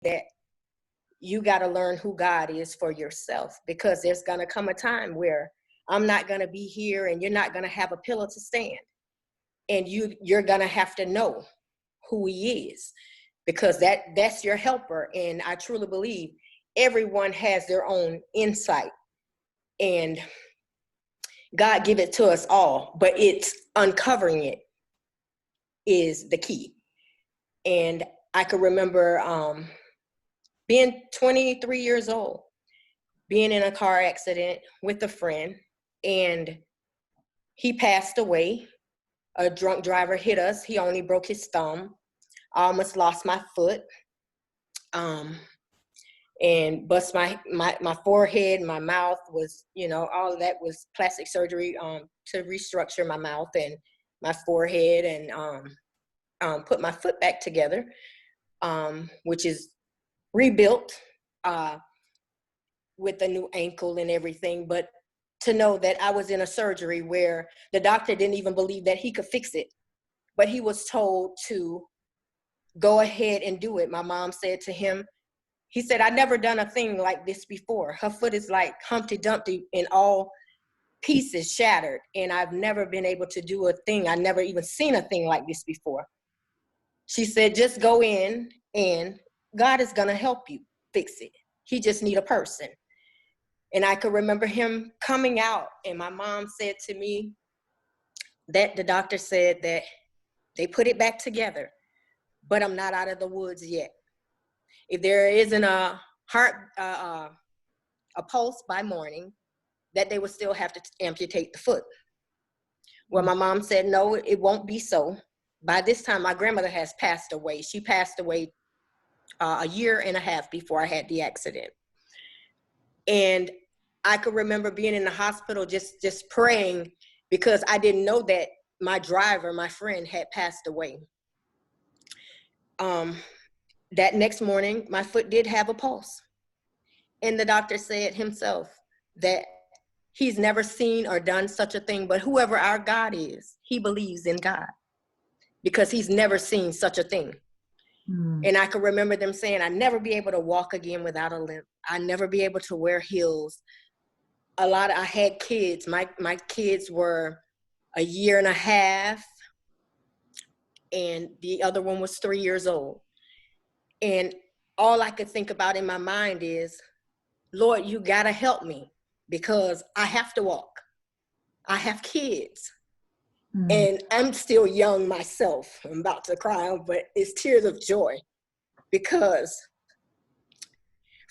that you got to learn who God is for yourself, because there's going to come a time where I'm not going to be here and you're not going to have a pillow to stand. And you're going to have to know who he is, because that's your helper. And I truly believe everyone has their own insight, and God give it to us all, but it's uncovering it is the key. And I can remember being 23 years old, being in a car accident with a friend, and he passed away. A drunk driver hit us. He only broke his thumb. I almost lost my foot, and bust my forehead. My mouth was, all of that was plastic surgery to restructure my mouth and my forehead, and put my foot back together, which is rebuilt with a new ankle and everything. But to know that I was in a surgery where the doctor didn't even believe that he could fix it, but he was told to go ahead and do it. My mom said to him, he said, "I never done a thing like this before. Her foot is like Humpty Dumpty in all pieces, shattered. And I've never been able to do a thing. I never even seen a thing like this before." She said, "Just go in and God is going to help you fix it. He just need a person." And I could remember him coming out, and my mom said to me that the doctor said that they put it back together, but I'm not out of the woods yet. If there isn't a pulse by morning, that they would still have to amputate the foot. Well, my mom said, "No, it won't be so." By this time, my grandmother has passed away. She passed away a year and a half before I had the accident. And I could remember being in the hospital just praying, because I didn't know that my driver, my friend, had passed away. That next morning, my foot did have a pulse. And the doctor said himself that he's never seen or done such a thing, but whoever our God is, he believes in God, because he's never seen such a thing. And I can remember them saying, "I'd never be able to walk again without a limp. I'd never be able to wear heels." I had kids. My kids were a year and a half, and the other one was 3 years old. And all I could think about in my mind is, "Lord, you gotta help me, because I have to walk. I have kids." And I'm still young myself. I'm about to cry, but it's tears of joy, because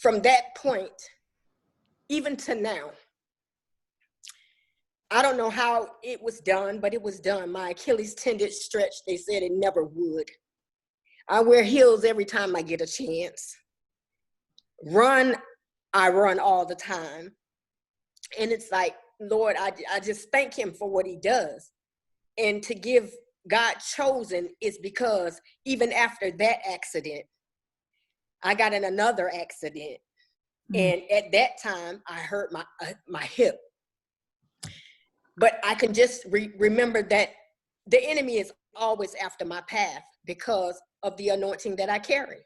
from that point, even to now, I don't know how it was done, but it was done. My Achilles tendon stretched. They said it never would. I wear heels every time I get a chance. I run all the time. And it's like, Lord, I just thank him for what he does. And to give Godchosen is because even after that accident, I got in another accident. And at that time, I hurt my hip. But I can just remember that the enemy is always after my path because of the anointing that I carry.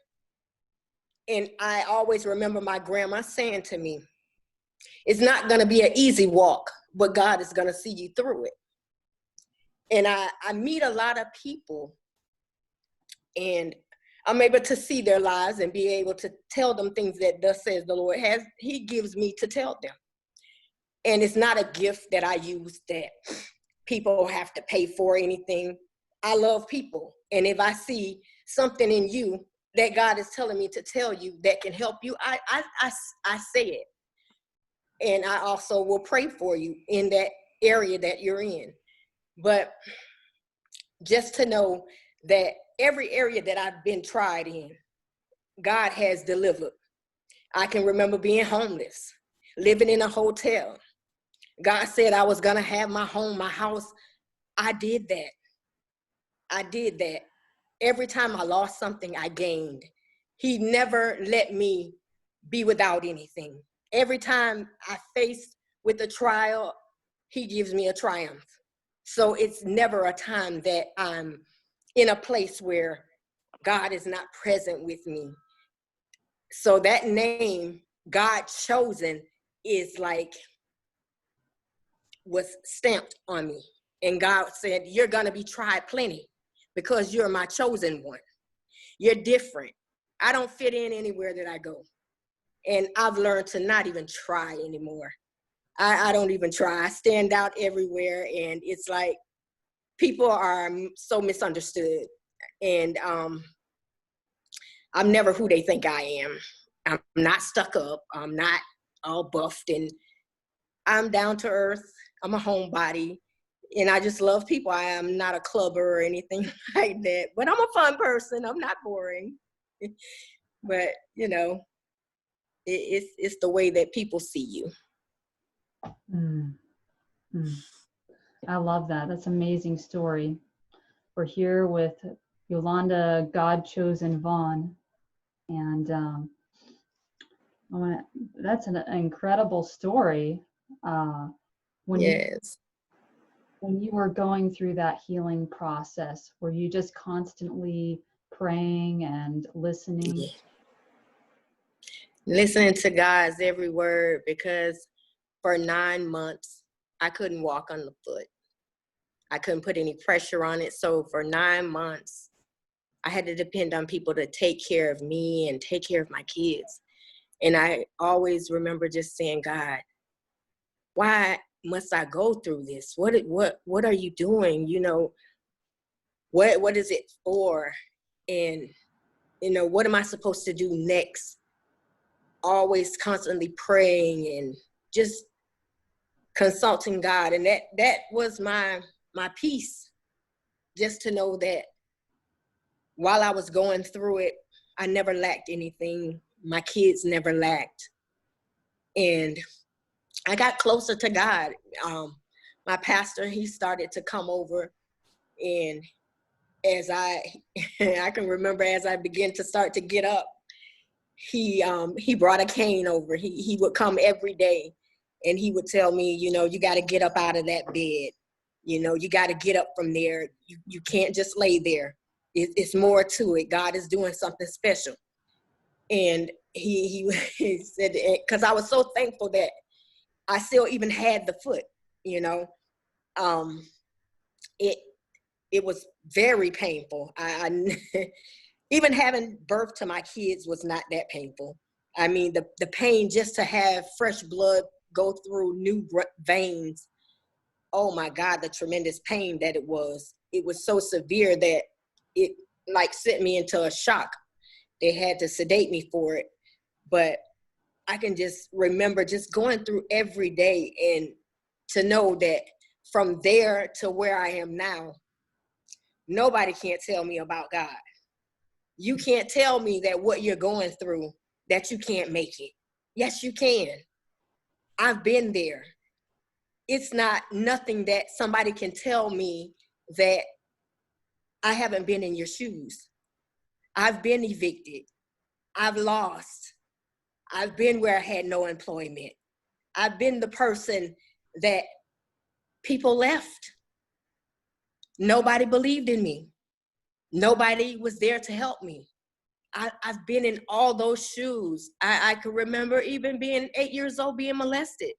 And I always remember my grandma saying to me, "It's not going to be an easy walk, but God is going to see you through it." And I meet a lot of people, and I'm able to see their lives and be able to tell them things that thus says the Lord he gives me to tell them. And it's not a gift that I use that people have to pay for anything. I love people. And if I see something in you that God is telling me to tell you that can help you, I say it. And I also will pray for you in that area that you're in. But just to know that every area that I've been tried in, God has delivered. I can remember being homeless, living in a hotel. God said I was going to have my home, my house. I did that. Every time I lost something, I gained. He never let me be without anything. Every time I face with a trial, he gives me a triumph. So it's never a time that I'm in a place where God is not present with me. So that name, Godchosen, is like, was stamped on me. And God said, you're going to be tried plenty because you're my chosen one. You're different. I don't fit in anywhere that I go. And I've learned to not even try anymore. I don't even try. I stand out everywhere. And it's like, people are so misunderstood. And I'm never who they think I am. I'm not stuck up. I'm not all buffed, and I'm down to earth. I'm a homebody, and I just love people. I am not a clubber or anything like that, but I'm a fun person. I'm not boring. But, you know, it's the way that people see you. Mm. Mm. I love that. That's an amazing story. We're here with Yolanda Godchosen Vaughn, and that's an incredible story. When Yes. when you were going through that healing process, were you just constantly praying and listening? Yeah. Listening to God's every word, because for 9 months, I couldn't walk on the foot. I couldn't put any pressure on it. So for 9 months, I had to depend on people to take care of me and take care of my kids. And I always remember just saying, God, why must I go through this? What are you doing? You know, what is it for? And, you know, what am I supposed to do next? Always constantly praying and just consulting God. And that was my peace, just to know that while I was going through it, I never lacked anything. My kids never lacked. And I got closer to God. My pastor, he started to come over, and as I can remember, as I began to start to get up, he brought a cane over. He would come every day, and he would tell me, you know, you got to get up out of that bed. You know, you got to get up from there. You can't just lay there. It's more to it. God is doing something special. And he said, because I was so thankful that I still even had the foot, you know. It was very painful. I even having birth to my kids was not that painful. I mean, the pain just to have fresh blood go through new veins. Oh my God, the tremendous pain that it was. It was so severe that it like sent me into a shock. They had to sedate me for it. But I can just remember just going through every day, and to know that from there to where I am now, nobody can't tell me about God. You can't tell me that what you're going through, that you can't make it. Yes, you can. I've been there. It's not nothing that somebody can tell me that I haven't been in your shoes. I've been evicted. I've lost. I've been where I had no employment. I've been the person that people left. Nobody believed in me. Nobody was there to help me. I've been in all those shoes. I can remember even being 8 years old, being molested.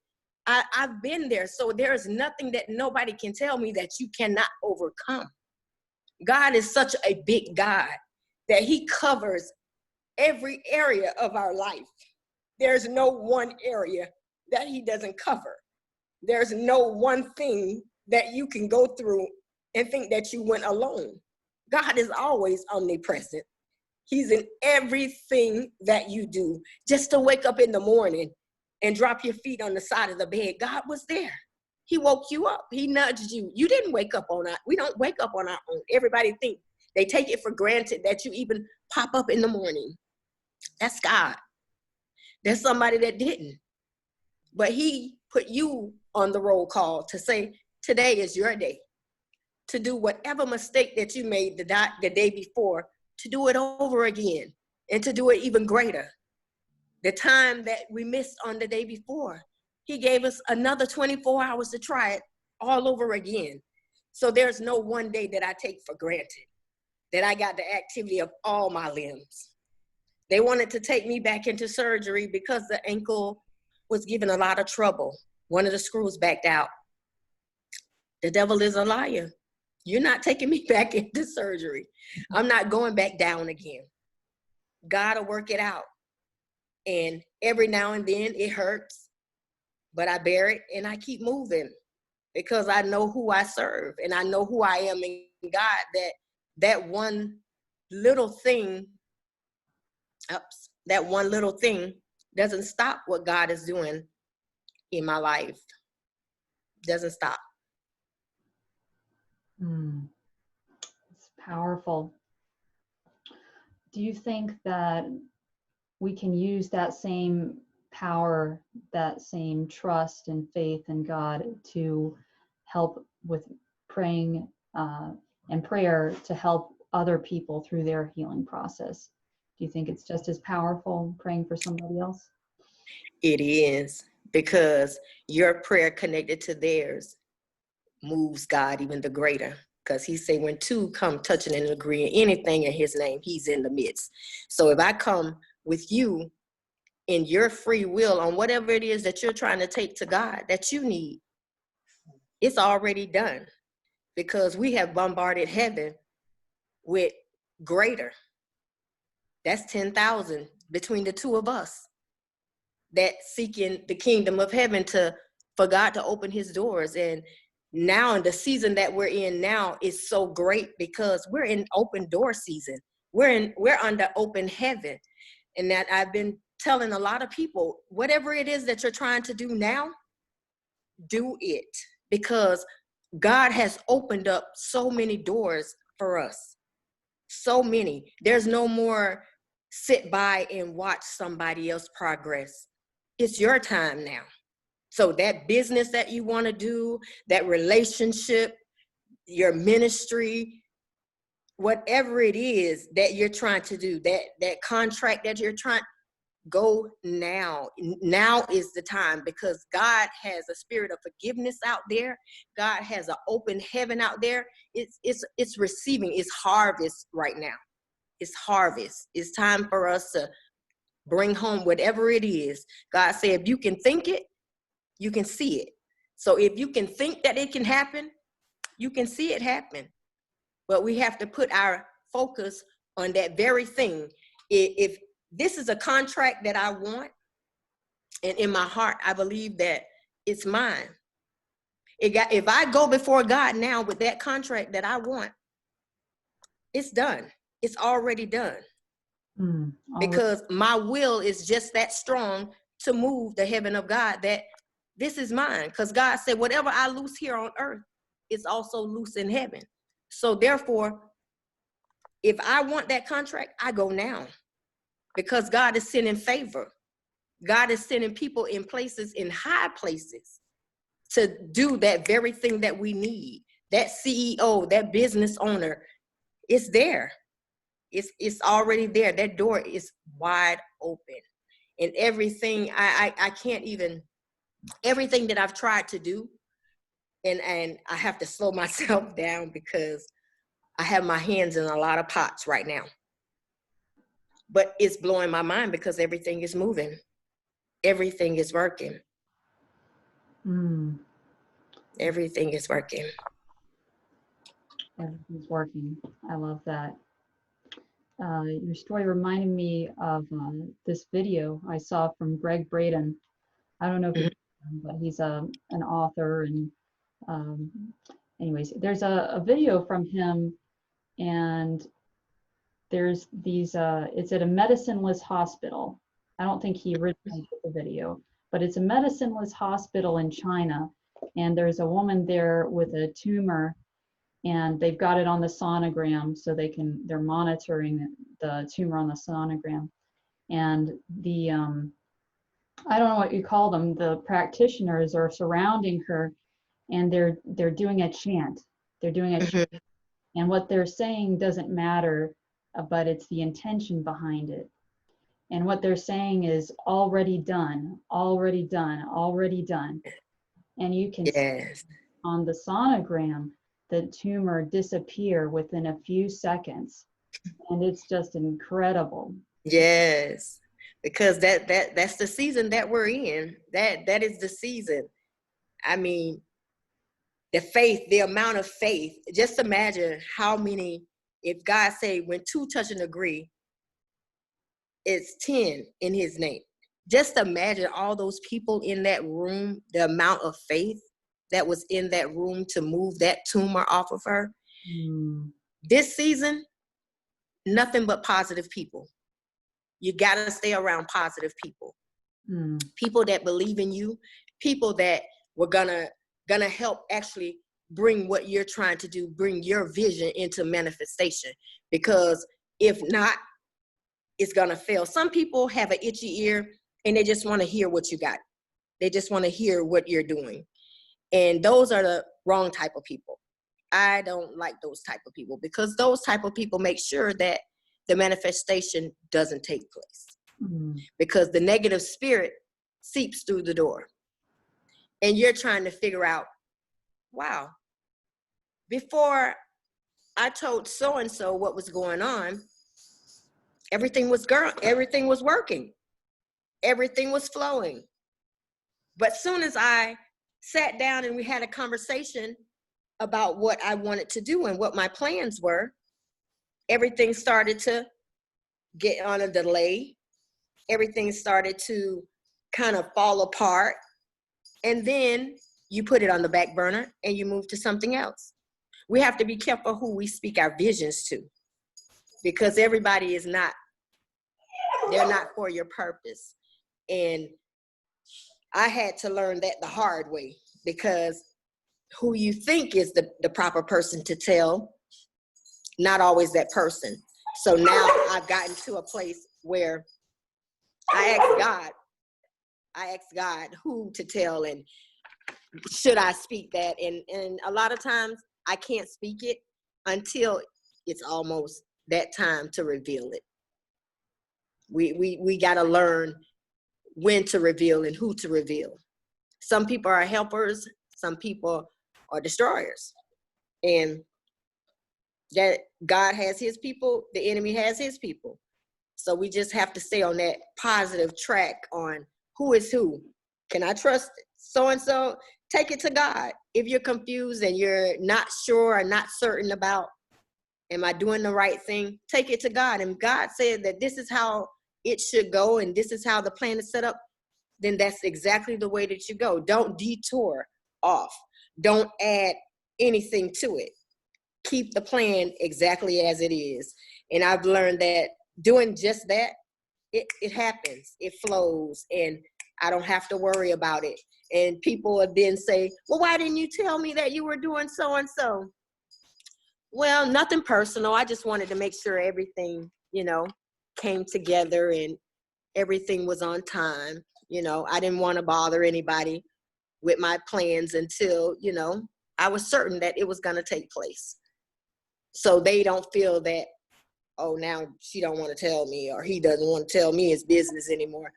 I've been there. So there is nothing that nobody can tell me that you cannot overcome. God is such a big God that he covers every area of our life. There's no one area that he doesn't cover. There's no one thing that you can go through and think that you went alone. God is always omnipresent. He's in everything that you do. Just to wake up in the morning and drop your feet on the side of the bed, God was there. He woke you up. He nudged you. You didn't wake up on our, we don't wake up on our own. Everybody think they take it for granted that you even pop up in the morning. That's God. There's somebody that didn't. But he put you on the roll call to say, today is your day. To do whatever mistake that you made the day before, to do it over again and to do it even greater. The time that we missed on the day before, he gave us another 24 hours to try it all over again. So there's no one day that I take for granted, that I got the activity of all my limbs. They wanted to take me back into surgery because the ankle was giving a lot of trouble. One of the screws backed out. The devil is a liar. You're not taking me back into surgery. I'm not going back down again. God will work it out. And every now and then it hurts, but I bear it and I keep moving because I know who I serve and I know who I am in God, that one little thing, doesn't stop what God is doing in my life. Doesn't stop. It's powerful. Do you think that we can use that same power, that same trust and faith in God to help with praying and prayer to help other people through their healing process? Do you think it's just as powerful praying for somebody else? It is, because your prayer connected to theirs moves God even the greater. Because he said when two come touching and agreeing anything in his name, he's in the midst. So if I come with you in your free will on whatever it is that you're trying to take to God that you need, it's already done, because we have bombarded heaven with greater. That's 10,000 between the two of us that seeking the kingdom of heaven for God to open his doors. And now in the season that we're in now is so great because we're in open door season. We're under open heaven. And that I've been telling a lot of people, whatever it is that you're trying to do now, do it, because God has opened up so many doors for us. So many. There's no more sit by and watch somebody else progress. It's your time now. So that business that you want to do, that relationship, your ministry, whatever it is that you're trying to do, that contract that you're trying, go now. Now is the time, because God has a spirit of forgiveness out there. God has an open heaven out there. It's receiving. It's harvest right now. It's harvest. It's time for us to bring home whatever it is. God said, if you can think it, you can see it. So if you can think that it can happen, you can see it happen. But we have to put our focus on that very thing. If this is a contract that I want, and in my heart, I believe that it's mine. If I go before God now with that contract that I want, it's done. It's already done. Because my will is just that strong to move the heaven of God, that this is mine. Because God said, whatever I loose here on earth is also loose in heaven. So therefore, if I want that contract, I go now, because God is sending favor. God is sending people in places, in high places, to do that very thing that we need. That CEO, that business owner, it's there. It's already there. That door is wide open. And everything, I can't even, everything that I've tried to do, and I have to slow myself down because I have my hands in a lot of pots right now. But it's blowing my mind because everything is moving. Everything is working. Everything is working. Everything's working. I love that. Your story reminded me of this video I saw from Greg Braden. I don't know if you know him, but he's an author. And anyways, there's a video from him, and there's these, it's at a medicineless hospital. I don't think he originally did the video, but it's a medicineless hospital in China. And there's a woman there with a tumor, and they've got it on the sonogram, so they're monitoring the tumor on the sonogram. And the I don't know what you call them, the practitioners are surrounding her, and they're doing a chant. They're doing a chant, and what they're saying doesn't matter, but it's the intention behind it. And what they're saying is already done, already done, already done. And you can see on the sonogram the tumor disappear within a few seconds. And it's just incredible. Yes, because that's the season that we're in. That is the season. I mean, the faith, the amount of faith. Just imagine how many. If God say, when two touch and agree, it's 10 in His name. Just imagine all those people in that room. The amount of faith that was in that room to move that tumor off of her. Mm. This season, nothing but positive people. You got to stay around positive people. Mm. People that believe in you, people that were gonna help actually bring what you're trying to do, bring your vision into manifestation. Because if not, it's gonna fail. Some people have an itchy ear and they just want to hear what you got. They just want to hear what you're doing. And those are the wrong type of people. I don't like those type of people, because those type of people make sure that the manifestation doesn't take place. Mm. Because the negative spirit seeps through the door. And you're trying to figure out, wow, before I told so-and-so what was going on, everything was working. Everything was flowing. But soon as I sat down and we had a conversation about what I wanted to do and what my plans were, everything started to get on a delay. Everything started to kind of fall apart. And then you put it on the back burner and you move to something else. We have to be careful who we speak our visions to, because everybody is not, they're not for your purpose. And I had to learn that the hard way, because who you think is the proper person to tell, not always that person. So now I've gotten to a place where I ask God who to tell, and should I speak that? And a lot of times I can't speak it until it's almost that time to reveal it. We got to learn when to reveal and who to reveal. Some people are helpers, some people are destroyers. And that God has His people, the enemy has his people. So we just have to stay on that positive track on who is who. Can I trust so-and-so? Take it to God. If you're confused and you're not sure or not certain about, am I doing the right thing? Take it to God. And God said that this is how it should go and this is how the plan is set up. Then that's exactly the way that you go. Don't detour off. Don't add anything to it. Keep the plan exactly as it is. And I've learned that doing just that, it happens, it flows, and I don't have to worry about it. And people would then say, well, why didn't you tell me that you were doing so and so? Well, nothing personal. I just wanted to make sure everything, came together and everything was on time. I didn't want to bother anybody with my plans until, I was certain that it was going to take place. So they don't feel that, oh, now she don't want to tell me, or he doesn't want to tell me his business anymore.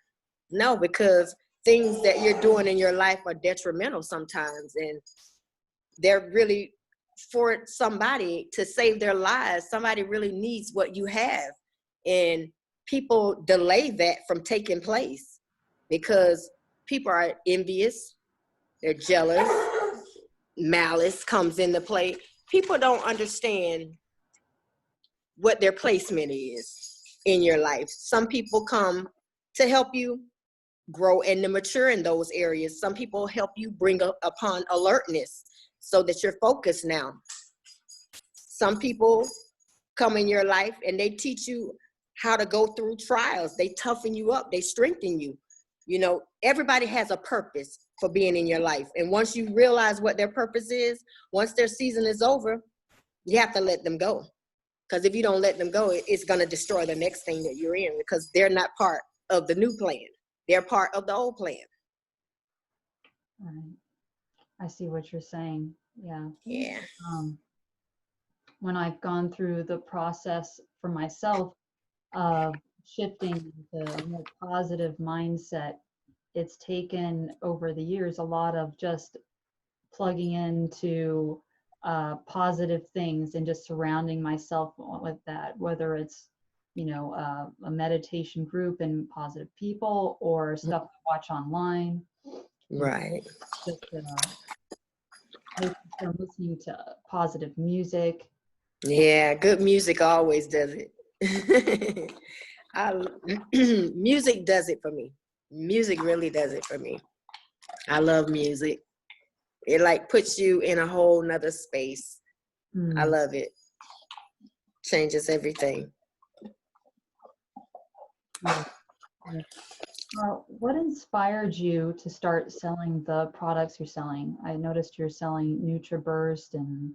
No, because things that you're doing in your life are detrimental sometimes, and they're really for somebody to save their lives. Somebody really needs what you have, and people delay that from taking place because people are envious, they're jealous, malice comes into play. People don't understand what their placement is in your life. Some people come to help you grow and to mature in those areas. Some people help you bring upon alertness so that you're focused now. Some people come in your life and they teach you how to go through trials. They toughen you up, they strengthen you. Everybody has a purpose for being in your life. And once you realize what their purpose is, once their season is over, you have to let them go. Because if you don't let them go, it's going to destroy the next thing that you're in, because they're not part of the new plan. They're part of the old plan. Right. I see what you're saying. Yeah. Yeah. When I've gone through the process for myself of shifting to a more positive mindset, it's taken over the years a lot of just plugging into positive things and just surrounding myself with that, whether it's you know, a meditation group and positive people, or stuff to watch online. Right. Just making sure I'm listening to positive music. Yeah, good music always does it. I, music does it for me. Music really does it for me. I love music. It like puts you in a whole nother space. I love it. Changes everything. Yeah. What inspired you to start selling the products you're selling? I noticed you're selling Nutraburst and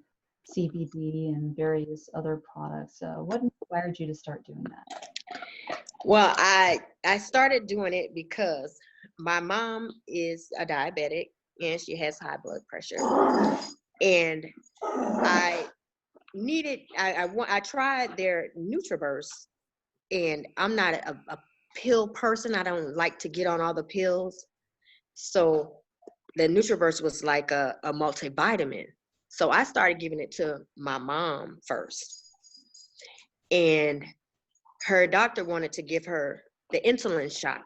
CBD and various other products. What inspired you to start doing that? Well, I started doing it because my mom is a diabetic and she has high blood pressure. And I I tried their Nutraburst, and I'm not a pill person. I don't like to get on all the pills. So the Nutraburst was like a multivitamin. So I started giving it to my mom first. And her doctor wanted to give her the insulin shot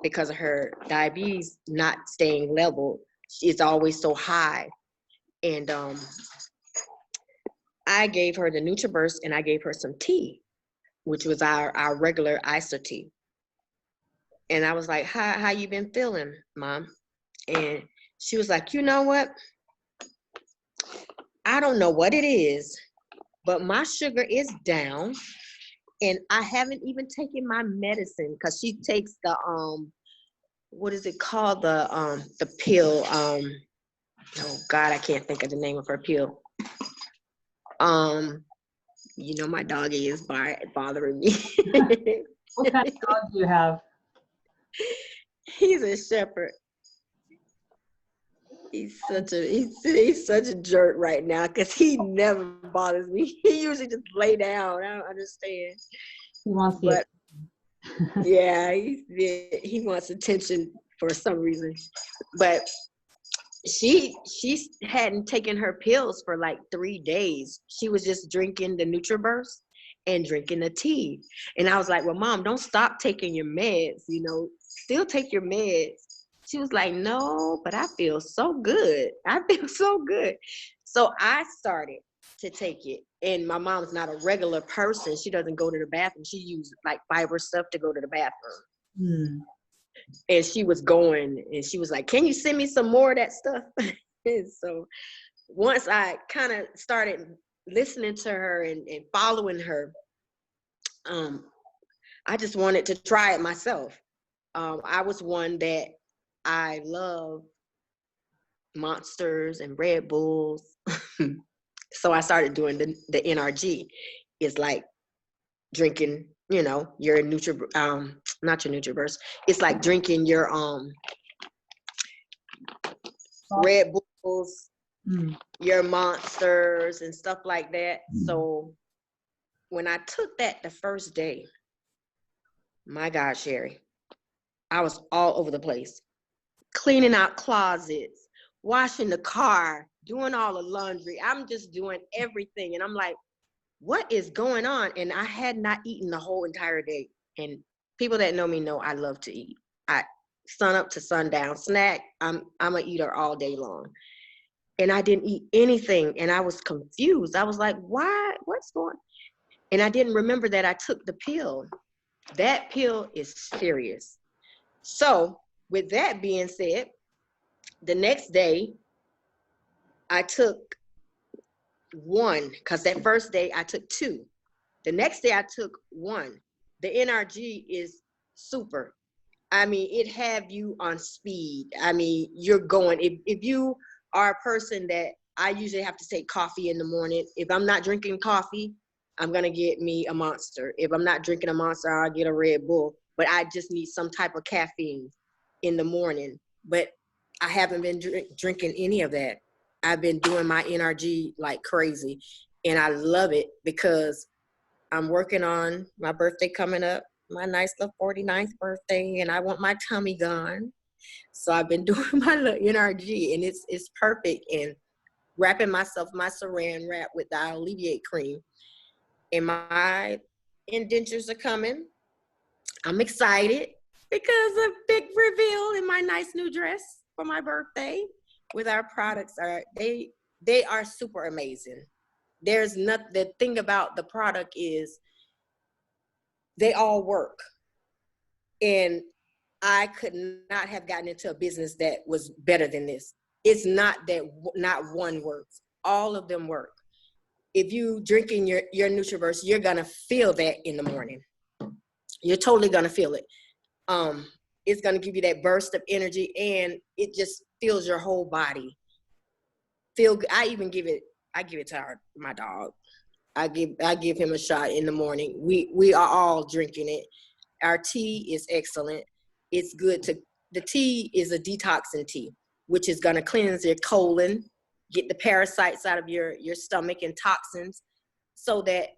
because of her diabetes not staying level. It's always so high. And I gave her the Nutraburst, and I gave her some tea, which was our regular ISO tea. And I was like, how you been feeling, Mom? And she was like, you know what? I don't know what it is, but my sugar is down, and I haven't even taken my medicine, because she takes the what is it called, the pill, oh God, I can't think of the name of her pill. You know, my doggy is bothering me. What kind of dog do you have? He's a shepherd. He's such a jerk right now, because he never bothers me. He usually just lay down. I don't understand. He wants the But yeah, he wants attention for some reason. But she hadn't taken her pills for like 3 days. She was just drinking the Nutraburst and drinking the tea. And I was like, well, Mom, don't stop taking your meds, you know, still take your meds. She was like, no, but I feel so good. I feel so good. So I started to take it. And my mom's not a regular person. She doesn't go to the bathroom. She uses like fiber stuff to go to the bathroom. And she was going, and she was like, can you send me some more of that stuff? And so once I kind of started listening to her and following her, I just wanted to try it myself. I was one that I love Monsters and Red Bulls. So I started doing the NRG. It's like drinking, you know, your not your Nutraburst. It's like drinking your Red Bulls, your Monsters and stuff like that. So when I took that the first day, my God, Sherrie, I was all over the place, cleaning out closets, washing the car, doing all the laundry. I'm just doing everything. And I'm like, what is going on? And I had not eaten the whole entire day. And people that know me know I love to eat. I sun up to sundown, snack. I'm an eater all day long. And I didn't eat anything. And I was confused. I was like, why? What's going on? And I didn't remember that I took the pill. That pill is serious. So with that being said, the next day I took one, because that first day I took two. The next day I took one. The NRG is super. I mean, it have you on speed. I mean, you're going. If you are a person that, I usually have to take coffee in the morning. If I'm not drinking coffee, I'm going to get me a Monster. If I'm not drinking a Monster, I'll get a Red Bull. But I just need some type of caffeine in the morning. But I haven't been drinking any of that. I've been doing my NRG like crazy. And I love it because I'm working on my birthday coming up, my nice little 49th birthday, and I want my tummy gone. So I've been doing my little NRG, and it's perfect. And wrapping myself my saran wrap with the Alleviate cream. And my indentures are coming. I'm excited because a big reveal in my nice new dress for my birthday with our products they are super amazing. There's nothing, the thing about the product is they all work. And I could not have gotten into a business that was better than this. It's not that not one works. All of them work. If you drinking your Nutraburst, you're gonna feel that in the morning. You're totally gonna feel it. It's gonna give you that burst of energy, and it just fills your whole body. Feel good. I give it to my dog. I give him a shot in the morning. We are all drinking it. Our tea is excellent. It's good the tea is a detoxing tea, which is gonna cleanse your colon, get the parasites out of your stomach and toxins, so that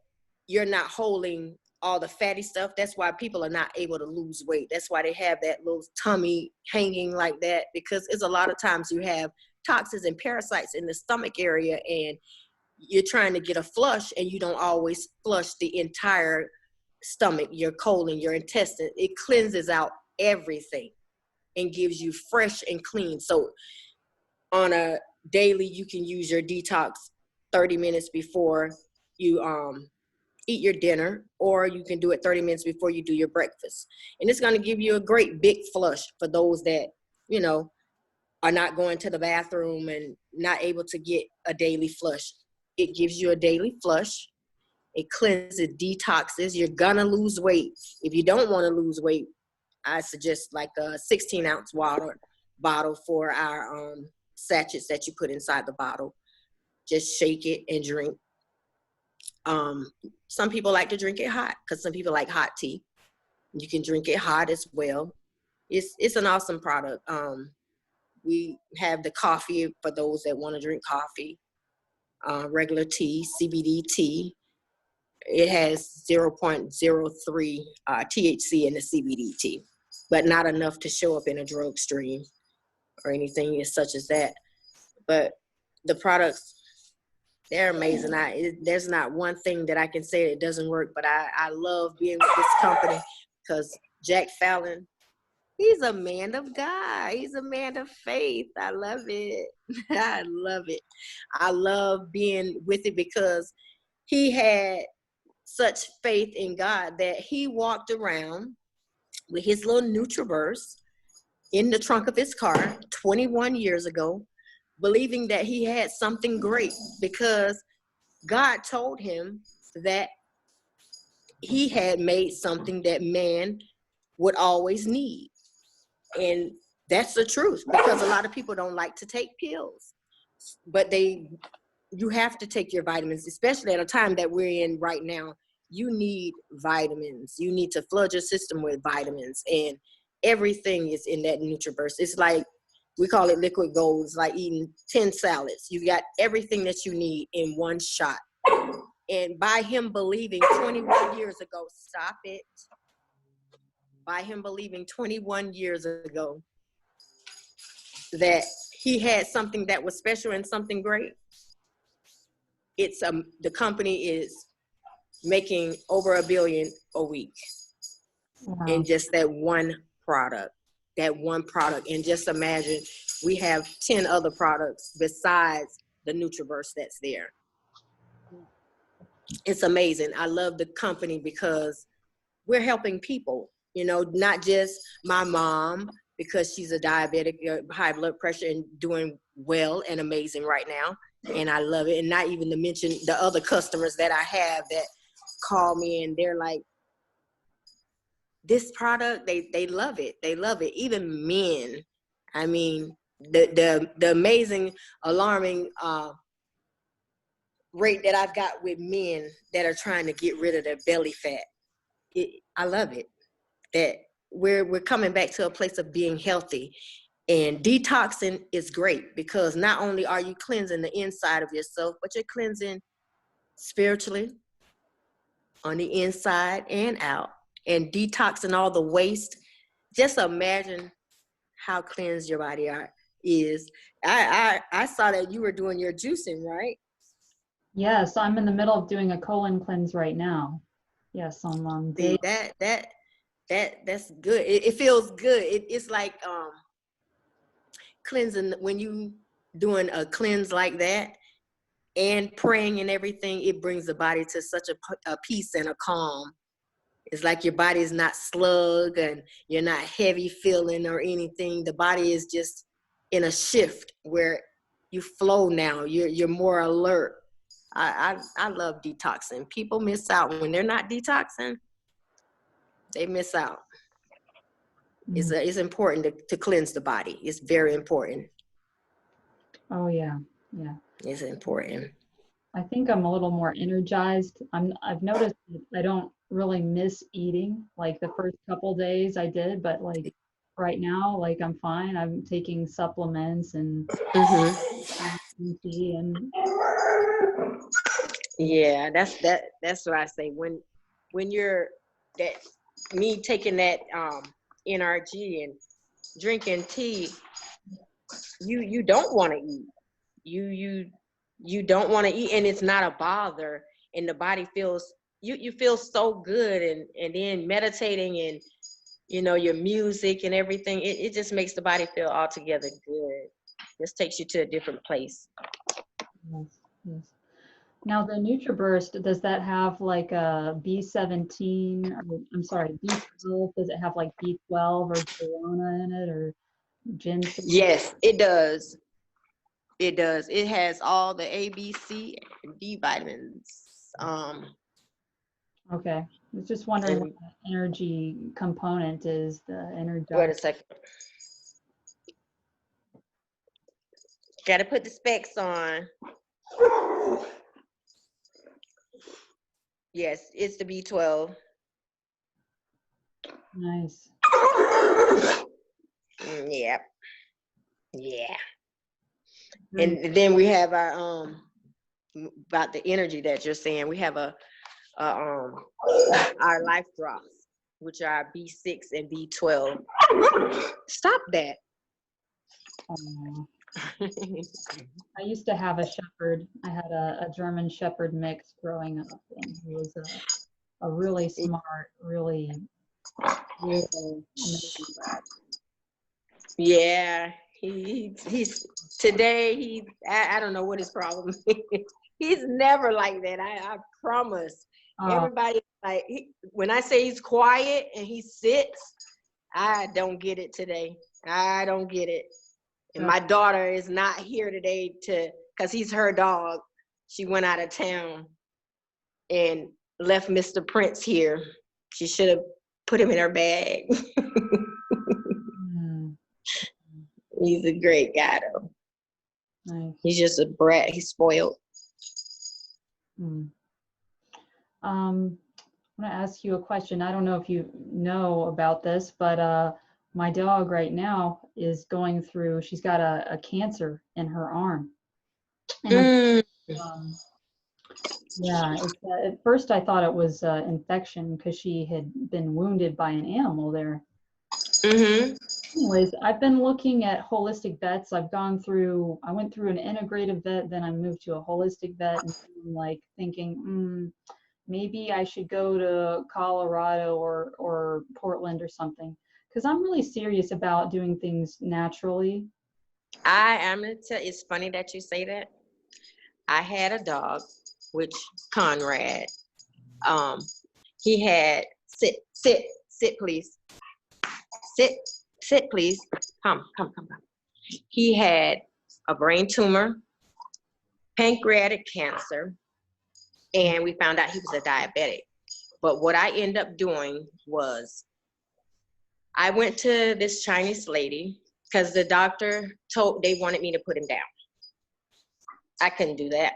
you're not holding all the fatty stuff. That's why people are not able to lose weight. That's why they have that little tummy hanging like that, because it's a lot of times you have toxins and parasites in the stomach area, and you're trying to get a flush and you don't always flush the entire stomach, your colon, your intestine. It cleanses out everything and gives you fresh and clean. So on a daily, you can use your detox 30 minutes before you eat your dinner, or you can do it 30 minutes before you do your breakfast. And it's going to give you a great big flush for those that, you know, are not going to the bathroom and not able to get a daily flush. It gives you a daily flush. It cleanses, detoxes. You're going to lose weight. If you don't want to lose weight, I suggest like a 16-ounce water bottle for our sachets that you put inside the bottle. Just shake it and drink. Some people like to drink it hot because some people like hot tea. You can drink it hot as well. It's an awesome product. We have the coffee for those that want to drink coffee, regular tea, CBD tea. It has 0.03 THC in the CBD tea, but not enough to show up in a drug stream or anything such as that. But the products, they're amazing. There's not one thing that I can say that doesn't work, but I love being with this company because Jack Fallon, he's a man of God. He's a man of faith. I love it. I love it. I love being with it because he had such faith in God that he walked around with his little Nutraburst in the trunk of his car 21 years ago, believing that he had something great because God told him that he had made something that man would always need. And that's the truth, because a lot of people don't like to take pills, but you have to take your vitamins, especially at a time that we're in right now. You need vitamins. You need to flood your system with vitamins, and everything is in that Nutraburst. It's like, we call it liquid gold. It's like eating 10 salads. You got everything that you need in one shot. And by him believing 21 years ago, stop it. By him believing 21 years ago that he had something that was special and something great, it's the company is making over $1 billion a week. Wow. In just that one product. And just imagine, we have 10 other products besides the Nutraburst that's there. It's amazing. I love the company because we're helping people, not just my mom, because she's a diabetic, high blood pressure, and doing well and amazing right now. And I love it. And not even to mention the other customers that I have that call me and they're like, this product, they love it. They love it. Even men. I mean, the amazing, alarming rate that I've got with men that are trying to get rid of their belly fat. I love it. That we're coming back to a place of being healthy. And detoxing is great because not only are you cleansing the inside of yourself, but you're cleansing spiritually on the inside and out, and detoxing all the waste. Just imagine how cleansed your body is. I saw that you were doing your juicing, right? Yes, I'm in the middle of doing a colon cleanse right now. Yes, on See, day. that's good. It feels good. It's like cleansing when you doing a cleanse like that and praying and everything. It brings the body to such a peace and a calm. It's like your body is not slug and you're not heavy feeling or anything. The body is just in a shift where you flow now. You're more alert. I love detoxing. People miss out when they're not detoxing. They miss out. It's important to cleanse the body. It's very important. Oh yeah, yeah. It's important. I think I'm a little more energized. I've noticed that I don't really miss eating. Like the first couple days I did, but like right now, like I'm fine. I'm taking supplements and Mm-hmm. green tea and Yeah, that's what I say. When you're that me taking that NRG and drinking tea, you don't want to eat. You don't want to eat, and it's not a bother, and the body feels you feel so good, and then meditating and your music and everything, it just makes the body feel altogether good. Just takes you to a different place. yes, yes. Now the Nutraburst, does that have like a B17 or I'm sorry, B12? Does it have like B12 or guarana in it or ginseng? Yes, it does. It does. It has all the A, B, C, and D vitamins. Okay. I was just wondering what And the energy component is, the wait a energize. second. Got to put the specs on. Yes, it's the B12. Nice. Yeah, yeah. Very And then we have our about the energy that you're saying. We have our life drops, which are B6 and B12. Stop that. cool. I used to have a shepherd. I had a German shepherd mix growing up, and he was a really smart, really beautiful, amazing dog. Yeah, he's today. I don't know what his problem is. He's never like that. I promise. Oh, Everybody like when I say he's quiet and he sits, I don't get it today. I don't get it. And so, my daughter is not here today because he's her dog. She went out of town and left Mr. Prince here. She should have put him in her bag. mm, He's a great guy though. nice. He's just a brat. He's spoiled. Mm. I want to ask you a question. I don't know if you know about this, but my dog right now is going through, she's got a cancer in her arm. And Mm. um, yeah, at first I thought it was infection because she had been wounded by an animal there. Mm-hmm. Anyways, I've been looking at holistic vets. I went through an integrative vet, then I moved to a holistic vet, and I'm like thinking, maybe I should go to Colorado or Portland or something. Because I'm really serious about doing things naturally. I am gonna tell. It's funny that you say that. I had a dog, which Conrad. Um, he had sit, please. Sit, please. Come. He had a brain tumor, pancreatic cancer, and we found out he was a diabetic. But what I ended up doing was I went to this Chinese lady because the doctor they wanted me to put him down. I couldn't do that.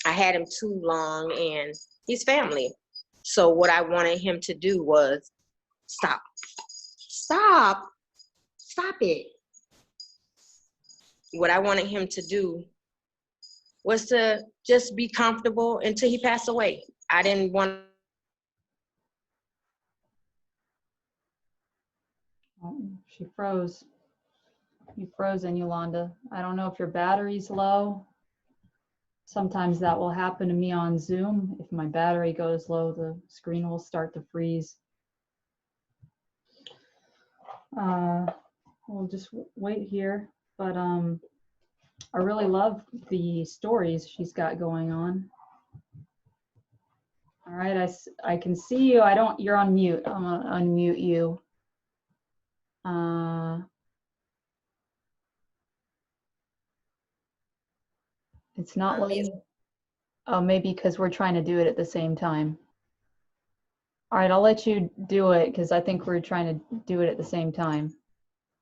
I had him too long and he's family. So what I wanted him to do was stop it. What I wanted him to do was to just be comfortable until he passed away. I didn't want. Oh, she froze. You frozen, Yolanda. I don't know if your battery's low. sometimes that will happen to me on Zoom. If my battery goes low, the screen will start to freeze. We'll just wait here, but I really love the stories she's got going on. All right, I can see you. You're on mute. I'm gonna unmute you. It's not letting, oh, maybe because we're trying to do it at the same time. All right, I'll let you do it because I think we're trying to do it at the same time.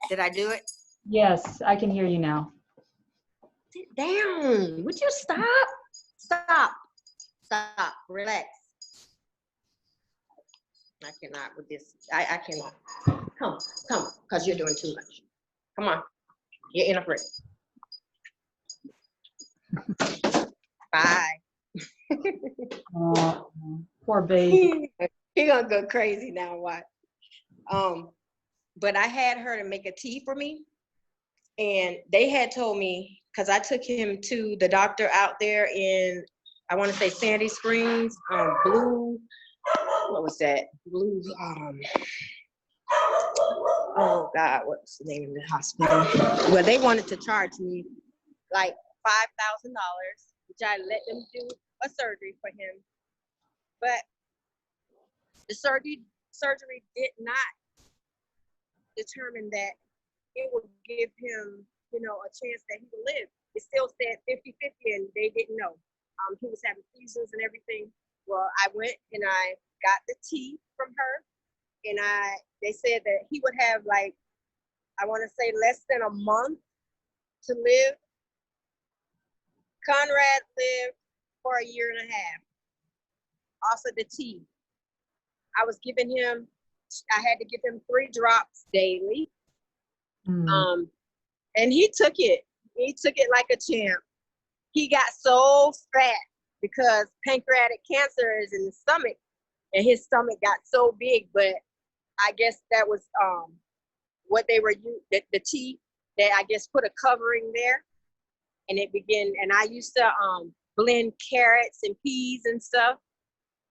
Did I do it? Yes, I can hear you now. Sit down. Would you stop? Stop. Stop. Relax. I cannot with this. I cannot. Come, because you're doing too much. Come on. You're inappropriate. Bye. Poor baby. He gonna go crazy now. What? But I had her to make a tea for me, and they had told me, because I took him to the doctor out there in, I want to say Sandy Springs, Blue. What was that? Blue. Oh God, what's the name of the hospital? Well, they wanted to charge me like $5,000, which I let them do a surgery for him. But the surgery did not determine that it would give him, a chance that he would live. It still said 50-50, and they didn't know. He was having seizures and everything. Well, I went and I got the tea from her, and they said that he would have, like, I want to say less than a month to live. Conrad lived for a year and a half. Also the tea. I was giving him, I had to give him 3 drops daily. And he took it. He took it like a champ. He got so fat because pancreatic cancer is in the stomach, and his stomach got so big. But I guess that was what they were using, the tea, that I guess put a covering there, and it began. And I used to blend carrots and peas and stuff,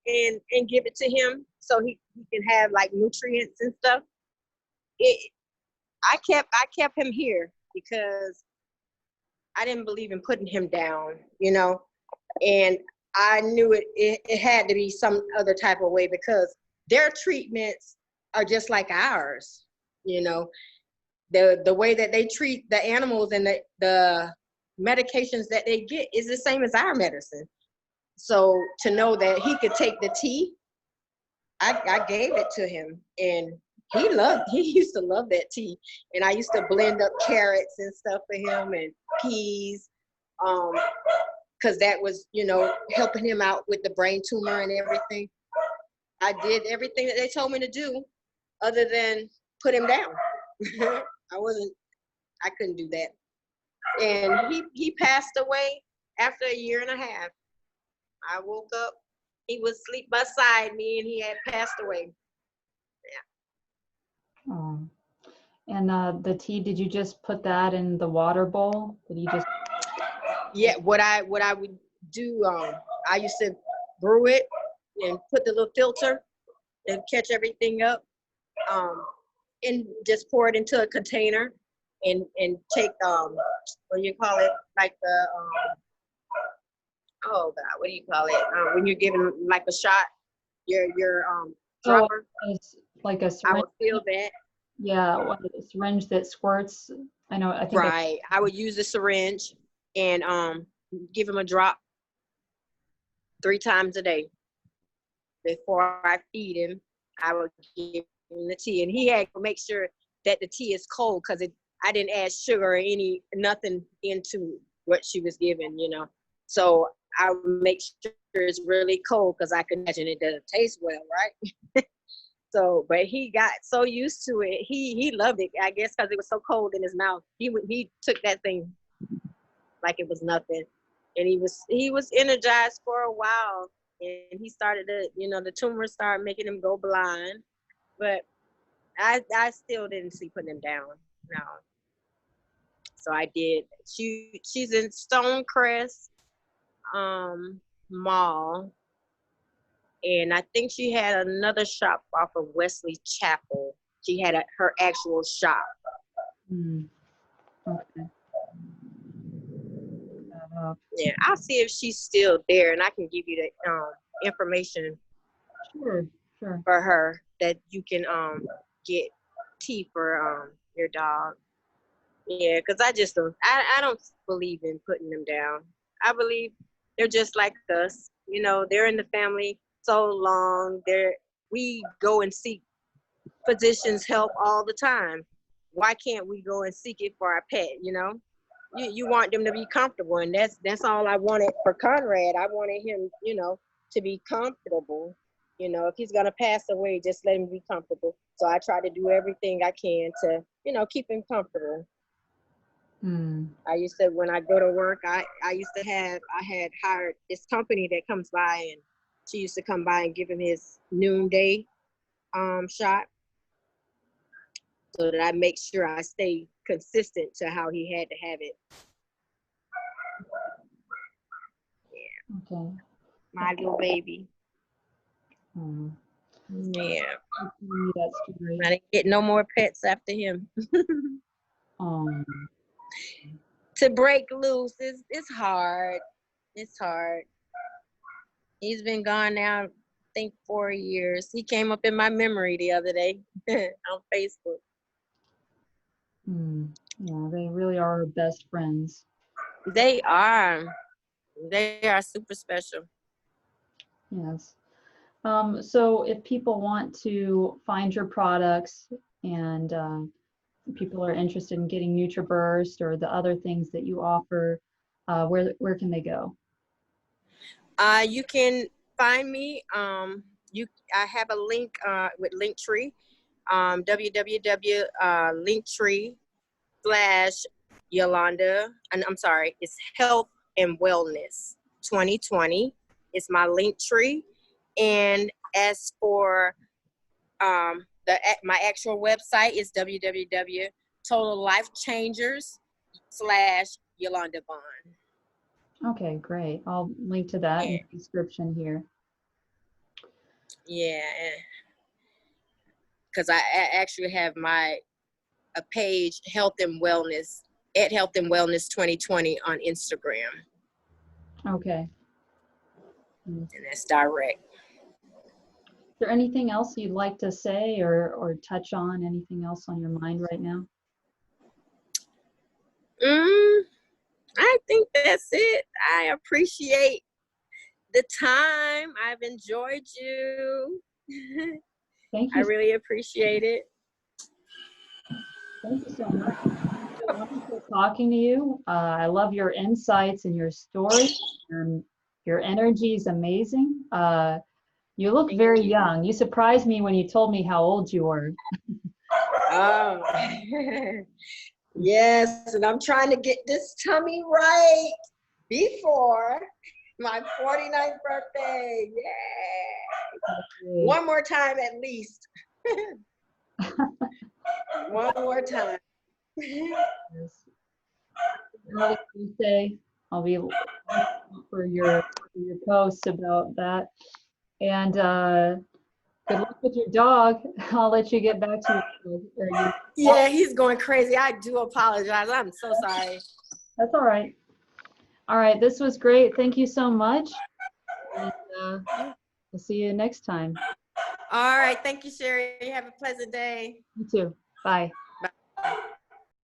and give it to him so he can have like nutrients and stuff. I kept him here because I didn't believe in putting him down, and I knew it had to be some other type of way, because their treatments are just like ours, the way that they treat the animals and the medications that they get is the same as our medicine. So to know that he could take the tea, I gave it to him, and he used to love that tea. And I used to blend up carrots and stuff for him, and peas, because that was, helping him out with the brain tumor and everything. I did everything that they told me to do other than put him down. I couldn't do that. And he passed away after a year and a half. I woke up, he was asleep beside me, and he had passed away. Yeah. Oh. And the tea, did you just put that in the water bowl? Did you just? Yeah, what I would do, I used to brew it and put the little filter and catch everything up, and just pour it into a container, and take what do you call it, like the oh God, what do you call it, when you're giving like a shot, your dropper. Oh, it's like a syringe. I would feel that. Yeah, what, a syringe that squirts. I think. Right. I would use the syringe and give him a drop 3 times a day. Before I feed him, I would give him the tea, and he had to make sure that the tea is cold, because I didn't add sugar or nothing into what she was given, So I would make sure it's really cold, because I can imagine it doesn't taste well, right? So, but he got so used to it. He loved it, I guess, because it was so cold in his mouth. He took that thing like it was nothing, and he was energized for a while. And he started to, the tumor started making him go blind, but I still didn't see putting him down. No. So I did. She's in Stonecrest. mall, and I think she had another shop off of Wesley Chapel. She had her actual shop. Okay. Yeah, I'll see if she's still there, and I can give you the information Sure, sure. for her that you can get tea for your dog. Yeah, because I don't believe in putting them down. I believe they're just like us. You know, they're in the family so long. We go and seek physicians' help all the time. Why can't we go and seek it for our pet? You know, you want them to be comfortable, and that's all I wanted for Conrad. I wanted him, you know, to be comfortable. You know, if he's gonna pass away, just let him be comfortable. So I try to do everything I can to, you know, keep him comfortable. I used to, when I go to work, I had hired this company that comes by, and she used to come by and give him his noonday shot, so that I make sure I stay consistent to how he had to have it. Yeah. Okay. My little baby. Yeah. That story. I didn't get no more pets after him. To break loose, it's hard. It's hard. He's been gone now, I think 4 years. He came up in my memory the other day on Facebook. Yeah, they really are our best friends. They are. They are super special. Yes. So if people want to find your products and people are interested in getting Nutraburst or the other things that you offer, where can they go? You can find me. I have a link with Linktree, www.linktr.ee/Yolanda, and I'm sorry, it's Health and Wellness 2020. It's my Linktree, and as for my actual website is www.totallifechangers/Yolanda Vaughn. Okay, great. I'll link to that in the description here. Yeah, because I actually have a page, Health and Wellness, at Health and Wellness 2020 on Instagram. Okay. And that's direct. Is there anything else you'd like to say or touch on? Anything else on your mind right now? I think that's it. I appreciate the time. I've enjoyed you. Thank you. I really appreciate it. Thank you so much. It's so wonderful talking to you. I love your insights and your story, and your energy is amazing. You look very young. You surprised me when you told me how old you were. Oh, yes, and I'm trying to get this tummy right before my 49th birthday. Yay! One more time at least. One more time. Early Tuesday, I'll be looking for your posts about that. And good luck with your dog. I'll let you get back to your Yeah, he's going crazy. I do apologize. I'm so sorry. That's all right. All right, this was great. Thank you so much. And we'll see you next time. All right. Thank you, Sherrie. Have a pleasant day. You too. Bye.